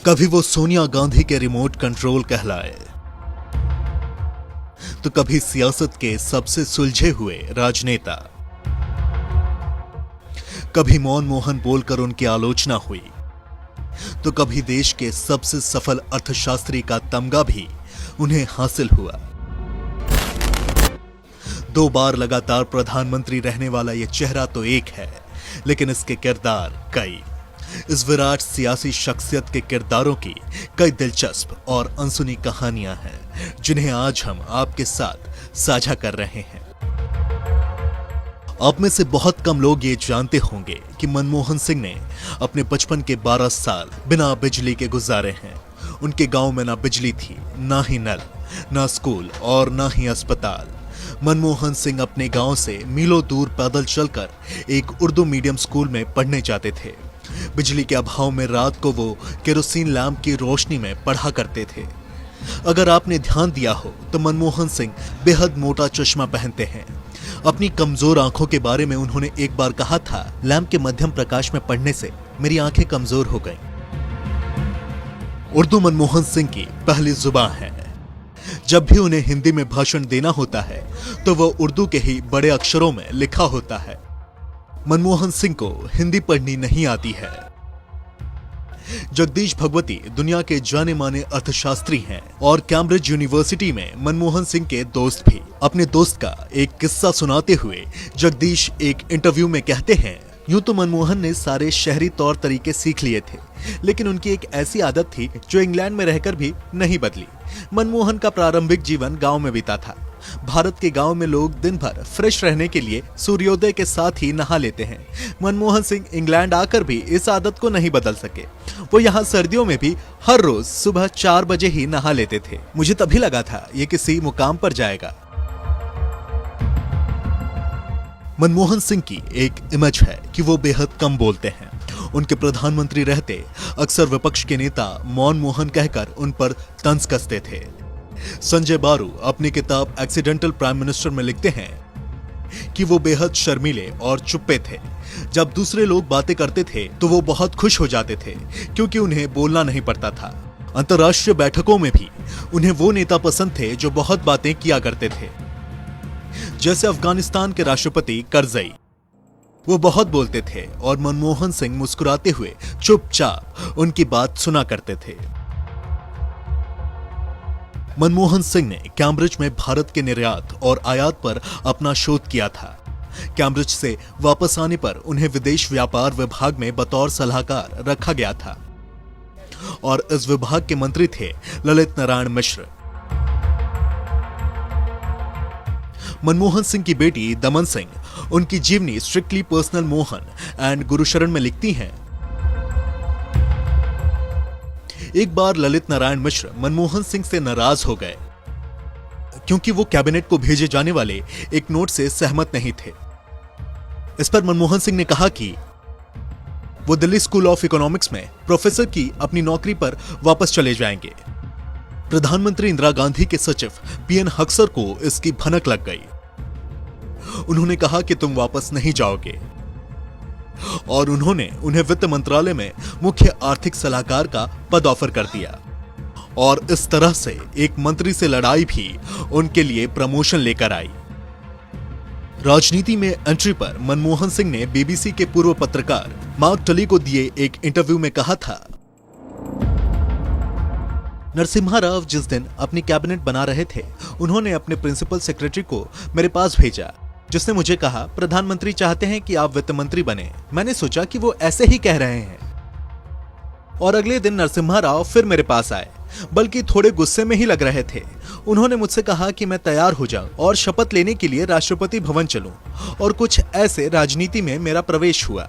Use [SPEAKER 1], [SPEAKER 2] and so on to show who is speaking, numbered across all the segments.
[SPEAKER 1] कभी वो सोनिया गांधी के रिमोट कंट्रोल कहलाए, तो कभी सियासत के सबसे सुलझे हुए राजनेता। कभी मनमोहन बोलकर उनकी आलोचना हुई, तो कभी देश के सबसे सफल अर्थशास्त्री का तमगा भी उन्हें हासिल हुआ। 2 बार लगातार प्रधानमंत्री रहने वाला यह चेहरा तो एक है, लेकिन इसके किरदार कई। इस विराट सियासी शख्सियत के किरदारों की कई दिलचस्प और अनसुनी कहानियां हैं, जिन्हें आज हम आपके साथ साझा कर रहे हैं। आप में से बहुत कम लोग ये जानते होंगे कि मनमोहन सिंह ने अपने बचपन के 12 साल बिना बिजली के गुजारे हैं। उनके गांव में ना बिजली थी, ना ही नल, ना स्कूल और ना ही अस्पताल। मनमोहन सिंह अपने गांव से मीलों दूर पैदल चलकर एक उर्दू मीडियम स्कूल में पढ़ने जाते थे। बिजली के अभाव में रात को वो केरोसिन लैंप की रोशनी में पढ़ा करते थे। अगर आपने ध्यान दिया हो तो मनमोहन सिंह बेहद मोटा चश्मा पहनते हैं। अपनी कमजोर आंखों के बारे में उन्होंने एक बार कहा था, लैंप के मध्यम प्रकाश में पढ़ने से मेरी आंखें कमजोर हो गईं। उर्दू मनमोहन सिंह की पहली जुबान है। जब भी उन्हें हिंदी में भाषण देना होता है तो वह उर्दू के ही बड़े अक्षरों में लिखा होता है। मनमोहन सिंह को हिंदी पढ़नी नहीं आती है। जगदीश भगवती दुनिया के जाने माने अर्थशास्त्री हैं और कैम्ब्रिज यूनिवर्सिटी में मनमोहन सिंह के दोस्त भी। अपने दोस्त का एक किस्सा सुनाते हुए जगदीश एक इंटरव्यू में कहते हैं, यूं तो मनमोहन ने सारे शहरी तौर तरीके सीख लिए थे, लेकिन उनकी एक ऐसी आदत थी जो इंग्लैंड में रहकर भी नहीं बदली। मनमोहन का प्रारंभिक जीवन गांव में बीता था। भारत के गांव में लोग दिन भर फ्रेश रहने के लिए सूर्योदय के साथ ही नहा लेते हैं। मनमोहन सिंह इंग्लैंड आकर भी इस आदत को नहीं बदल सके। वो यहाँ सर्दियों में भी हर रोज सुबह 4 बजे ही नहा लेते थे। मुझे तभी लगा था ये किसी मुकाम पर जाएगा। मनमोहन सिंह की एक इमेज है कि वो बेहद कम बोलते हैं। उनके प्रधानमंत्री रहते अक्सर विपक्ष के नेता मनमोहन कहकर उन पर तंज कसते थे। संजय बारू अपनी किताब एक्सीडेंटल प्राइम मिनिस्टर में लिखते हैं कि वो बेहद शर्मीले और चुप्पे थे। जब दूसरे लोग बातें करते थे तो वो बहुत खुश हो जाते थे, क्योंकि उन्हें बोलना नहीं पड़ता था। अंतर्राष्ट्रीय बैठकों में भी उन्हें वो नेता पसंद थे जो बहुत बातें किया करते थे। जैसे अफगानिस्तान के राष्ट्रपति करजई, वो बहुत बोलते थे और मनमोहन सिंह मुस्कुराते हुए चुपचाप उनकी बात सुना करते थे। मनमोहन सिंह ने कैम्ब्रिज में भारत के निर्यात और आयात पर अपना शोध किया था। कैम्ब्रिज से वापस आने पर उन्हें विदेश व्यापार विभाग में बतौर सलाहकार रखा गया था और इस विभाग के मंत्री थे ललित नारायण मिश्र। मनमोहन सिंह की बेटी दमन सिंह उनकी जीवनी strictly personal Mohan and Gursharan में लिखती हैं, एक बार ललित नारायण मिश्र मनमोहन सिंह से नाराज हो गए क्योंकि वो कैबिनेट को भेजे जाने वाले एक नोट से सहमत नहीं थे। इस पर मनमोहन सिंह ने कहा कि वो दिल्ली स्कूल ऑफ इकोनॉमिक्स में प्रोफेसर की अपनी नौकरी पर वापस चले जाएंगे। प्रधानमंत्री इंदिरा गांधी के सचिव पीएन हक्सर को इसकी भनक लग गई। उन्होंने कहा कि तुम वापस नहीं जाओगे और उन्होंने उन्हें वित्त मंत्रालय में मुख्य आर्थिक सलाहकार का पद ऑफर कर दिया और इस तरह से एक मंत्री से लड़ाई भी उनके लिए प्रमोशन लेकर आई। राजनीति में एंट्री पर मनमोहन सिंह ने बीबीसी के पूर्व पत्रकार मार्क टली को दिए एक इंटरव्यू में कहा था, नरसिम्हा राव जिस दिन अपनी कैबिनेट बना रहे थे, उन्होंने अपने प्रिंसिपल सेक्रेटरी को मेरे पास भेजा, जिसने मुझे कहा, प्रधानमंत्री चाहते हैं कि आप वित्त मंत्री बने। मैंने सोचा कि वो ऐसे ही कह रहे हैं और अगले दिन नरसिम्हा राव फिर मेरे पास आए, बल्कि थोड़े गुस्से में ही लग रहे थे। उन्होंने मुझसे कहा कि मैं तैयार हो जाऊं और शपथ लेने के लिए राष्ट्रपति भवन चलूं, और कुछ ऐसे राजनीति में मेरा प्रवेश हुआ।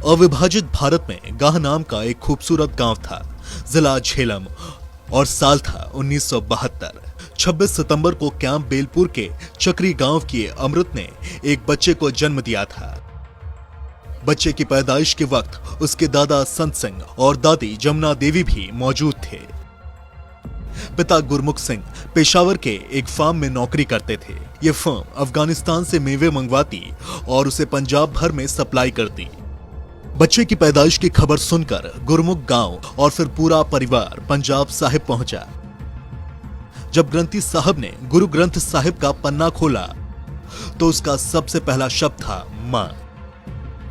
[SPEAKER 1] अविभाजित भारत में गाह नाम का एक खूबसूरत गांव था। जिला झेलम और साल था 1972। 26 सितंबर को कैंप बेलपुर के चक्री गांव की अमृत ने एक बच्चे को जन्म दिया था। बच्चे की पैदाइश के वक्त उसके दादा संत सिंह और दादी जमुना देवी भी मौजूद थे। पिता गुरमुख सिंह पेशावर के एक फार्म में नौकरी करते थे। ये फर्म अफगानिस्तान से मेवे मंगवाती और उसे पंजाब भर में सप्लाई करती। बच्चे की पैदाइश की खबर सुनकर गुरमुख गांव और फिर पूरा परिवार पंजाब साहिब पहुंचा। जब ग्रंथी साहब ने गुरु ग्रंथ साहिब का पन्ना खोला तो उसका सबसे पहला शब्द था मां,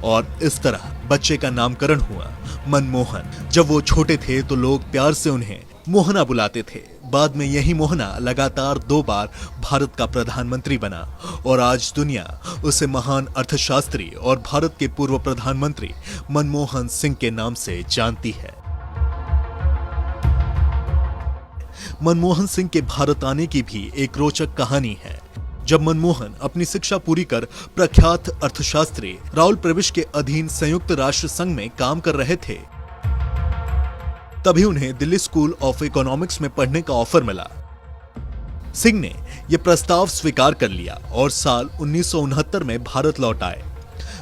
[SPEAKER 1] और इस तरह बच्चे का नामकरण हुआ मनमोहन। जब वो छोटे थे तो लोग प्यार से उन्हें मोहना बुलाते थे। बाद में यही मोहना लगातार 2 बार भारत का प्रधानमंत्री बना और आज दुनिया उसे महान अर्थशास्त्री और भारत के पूर्व प्रधानमंत्री मनमोहन सिंह के नाम से जानती है। मनमोहन सिंह के भारत आने की भी एक रोचक कहानी है। जब मनमोहन अपनी शिक्षा पूरी कर प्रख्यात अर्थशास्त्री राहुल प्रविश के अधीन संयुक्त राष्ट्र संघ में काम कर रहे थे, तभी उन्हें दिल्ली स्कूल ऑफ इकोनॉमिक्स में पढ़ने का ऑफर मिला। सिंह ने यह प्रस्ताव स्वीकार कर लिया और साल 1969 में भारत लौट आए।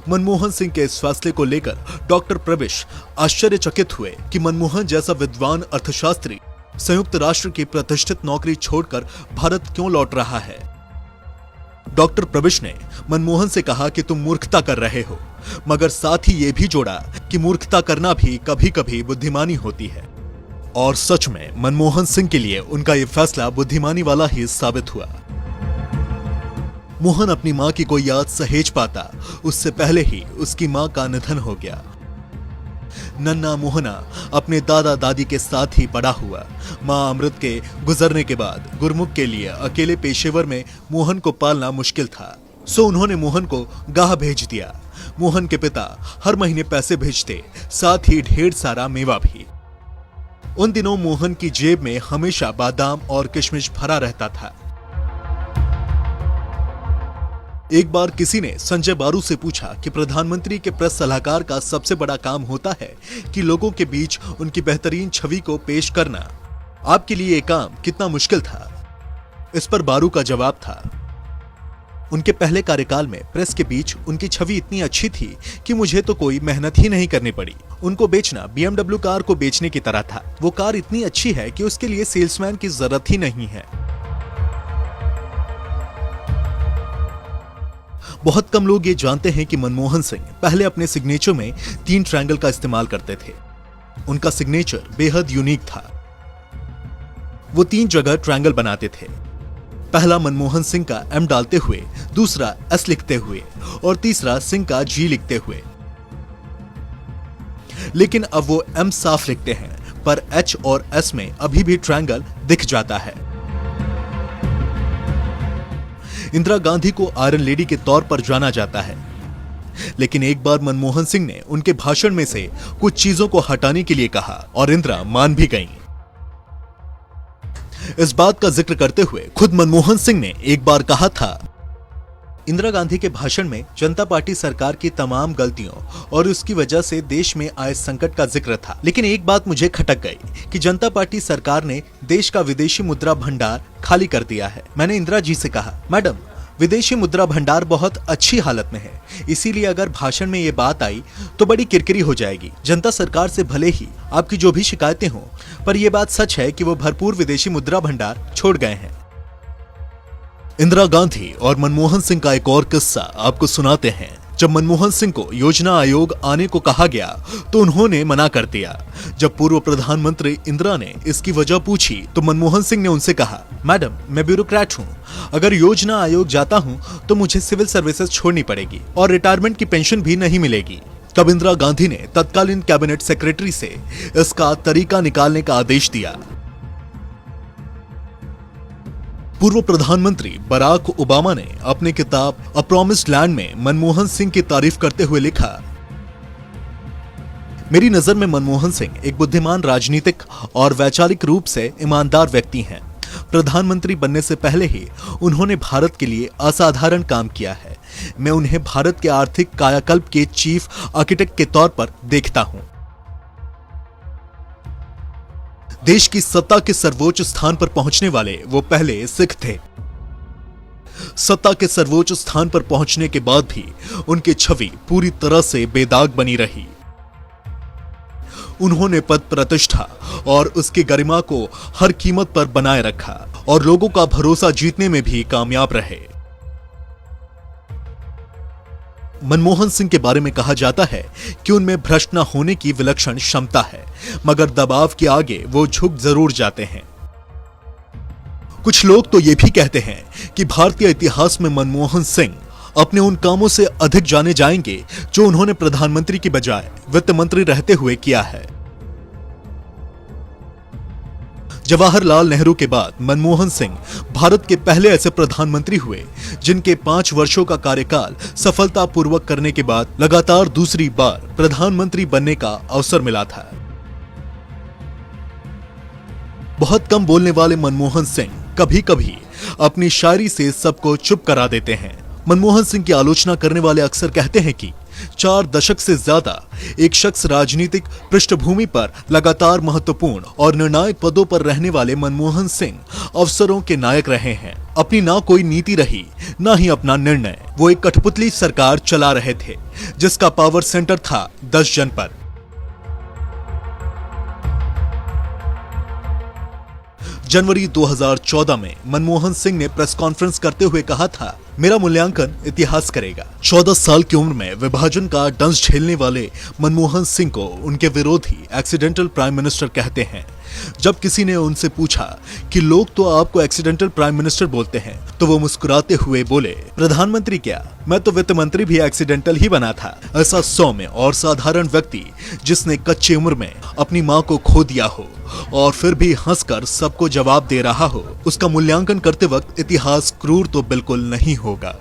[SPEAKER 1] मनमोहन सिंह के इस फैसले को लेकर डॉक्टर प्रविश आश्चर्यचकित हुए कि मनमोहन जैसा विद्वान अर्थशास्त्री संयुक्त राष्ट्र की प्रतिष्ठित नौकरी छोड़कर भारत क्यों लौट रहा है। डॉक्टर प्रविश ने मनमोहन से कहा कि तुम मूर्खता कर रहे हो, मगर साथ ही यह भी जोड़ा कि मूर्खता करना भी कभी कभी बुद्धिमानी होती है। और सच में मनमोहन सिंह के लिए उनका यह फैसला बुद्धिमानी वाला ही साबित हुआ। मोहन अपनी मां की कोई याद सहेज पाता उससे पहले ही उसकी मां का निधन हो गया। नन्ना मोहना अपने दादा दादी के साथ ही बड़ा हुआ। मां अमृत के गुजरने के बाद गुरमुख के लिए अकेले पेशेवर में मोहन को पालना मुश्किल था, सो उन्होंने मोहन को गाह भेज दिया। मोहन के पिता हर महीने पैसे भेजते, साथ ही ढेर सारा मेवा भी। उन दिनों मोहन की जेब में हमेशा बादाम और किशमिश भरा रहता था। एक बार किसी ने संजय बारू से पूछा कि प्रधानमंत्री के प्रेस सलाहकार का सबसे बड़ा काम होता है कि लोगों के बीच उनकी बेहतरीन छवि को पेश करना। आपके लिए ये काम कितना मुश्किल था? इस पर बारू का जवाब था, उनके पहले कार्यकाल में प्रेस के बीच उनकी छवि इतनी अच्छी थी कि मुझे तो कोई मेहनत ही नहीं करनी पड़ी। उनको बेचना BMW कार को बेचने की तरह था। वो कार इतनी अच्छी है कि उसके लिए सेल्समैन की जरूरत ही नहीं है। बहुत कम लोग ये जानते हैं कि मनमोहन सिंह पहले अपने सिग्नेचर में 3 ट्रायंगल का इस्तेमाल करते थे। उनका सिग्नेचर बेहद यूनिक था। वो 3 जगह ट्रायंगल बनाते थे। पहला मनमोहन सिंह का M डालते हुए, दूसरा S लिखते हुए और तीसरा सिंह का G लिखते हुए। लेकिन अब वो M साफ लिखते हैं, पर H और S में अभी भी ट्रायंगल दिख जाता है। इंदिरा गांधी को आयरन लेडी के तौर पर जाना जाता है, लेकिन एक बार मनमोहन सिंह ने उनके भाषण में से कुछ चीजों को हटाने के लिए कहा और इंदिरा मान भी गईं। इस बात का जिक्र करते हुए खुद मनमोहन सिंह ने एक बार कहा था, इंदिरा गांधी के भाषण में जनता पार्टी सरकार की तमाम गलतियों और उसकी वजह से देश में आए संकट का जिक्र था, लेकिन एक बात मुझे खटक गई कि जनता पार्टी सरकार ने देश का विदेशी मुद्रा भंडार खाली कर दिया है। मैंने इंदिरा जी से कहा, मैडम, विदेशी मुद्रा भंडार बहुत अच्छी हालत में है, इसीलिए अगर भाषण में ये बात आई तो बड़ी किरकिरी हो जाएगी। जनता सरकार से भले ही आपकी जो भी शिकायतें हों, पर यह बात सच है कि वो भरपूर विदेशी मुद्रा भंडार छोड़ गए हैं। इंदिरा गांधी और मनमोहन सिंह का एक और किस्सा आपको सुनाते हैं। जब मनमोहन सिंह को योजना आयोग आने को कहा गया तो उन्होंने मना कर दिया। जब पूर्व प्रधानमंत्री इंदिरा ने इसकी वजह पूछी तो मनमोहन सिंह ने उनसे कहा, मैडम, मैं ब्यूरोक्रेट हूँ, अगर योजना आयोग जाता हूँ तो मुझे सिविल सर्विसेज छोड़नी पड़ेगी और रिटायरमेंट की पेंशन भी नहीं मिलेगी। तब इंदिरा गांधी ने तत्कालीन कैबिनेट सेक्रेटरी से इसका तरीका निकालने का आदेश दिया। पूर्व प्रधानमंत्री बराक ओबामा ने अपनी किताब अ प्रॉमिस्ड लैंड में मनमोहन सिंह की तारीफ करते हुए लिखा, मेरी नजर में मनमोहन सिंह एक बुद्धिमान राजनीतिक और वैचारिक रूप से ईमानदार व्यक्ति हैं। प्रधानमंत्री बनने से पहले ही उन्होंने भारत के लिए असाधारण काम किया है। मैं उन्हें भारत के आर्थिक कायाकल्प के चीफ आर्किटेक्ट के तौर पर देखता हूं। देश की सत्ता के सर्वोच्च स्थान पर पहुंचने वाले वो पहले सिख थे। सत्ता के सर्वोच्च स्थान पर पहुंचने के बाद भी उनकी छवि पूरी तरह से बेदाग बनी रही। उन्होंने पद प्रतिष्ठा और उसकी गरिमा को हर कीमत पर बनाए रखा और लोगों का भरोसा जीतने में भी कामयाब रहे। मनमोहन सिंह के बारे में कहा जाता है कि उनमें भ्रष्ट न होने की विलक्षण क्षमता है, मगर दबाव के आगे वो झुक जरूर जाते हैं। कुछ लोग तो ये भी कहते हैं कि भारतीय इतिहास में मनमोहन सिंह अपने उन कामों से अधिक जाने जाएंगे जो उन्होंने प्रधानमंत्री की बजाय वित्त मंत्री रहते हुए किया है। जवाहरलाल नेहरू के बाद मनमोहन सिंह भारत के पहले ऐसे प्रधानमंत्री हुए जिनके 5 वर्षों का कार्यकाल सफलतापूर्वक करने के बाद लगातार दूसरी बार प्रधानमंत्री बनने का अवसर मिला था। बहुत कम बोलने वाले मनमोहन सिंह कभी कभी अपनी शायरी से सबको चुप करा देते हैं। मनमोहन सिंह की आलोचना करने वाले अक्सर कहते हैं कि 4 दशक से ज्यादा एक शख्स राजनीतिक पृष्ठभूमि पर लगातार महत्वपूर्ण और निर्णायक पदों पर रहने वाले मनमोहन सिंह अवसरों के नायक रहे हैं। अपनी ना कोई नीति रही, ना ही अपना निर्णय। वो एक कठपुतली सरकार चला रहे थे जिसका पावर सेंटर था 10 जनपद। जनवरी 2014 में मनमोहन सिंह ने प्रेस कॉन्फ्रेंस करते हुए कहा था, मेरा मूल्यांकन इतिहास करेगा। 14 साल की उम्र में विभाजन का दंश झेलने वाले मनमोहन सिंह को उनके विरोधी एक्सीडेंटल प्राइम मिनिस्टर कहते हैं। जब किसी ने उनसे पूछा कि लोग तो आपको एक्सीडेंटल प्राइम मिनिस्टर बोलते हैं, तो वो मुस्कुराते हुए बोले, प्रधानमंत्री क्या, मैं तो वित्त मंत्री भी एक्सीडेंटल ही बना था। ऐसा सौम्य और साधारण व्यक्ति जिसने कच्ची उम्र में अपनी माँ को खो दिया हो और फिर भी हंसकर सबको जवाब दे रहा हो, उसका मूल्यांकन करते वक्त इतिहास क्रूर तो बिल्कुल नहीं होगा।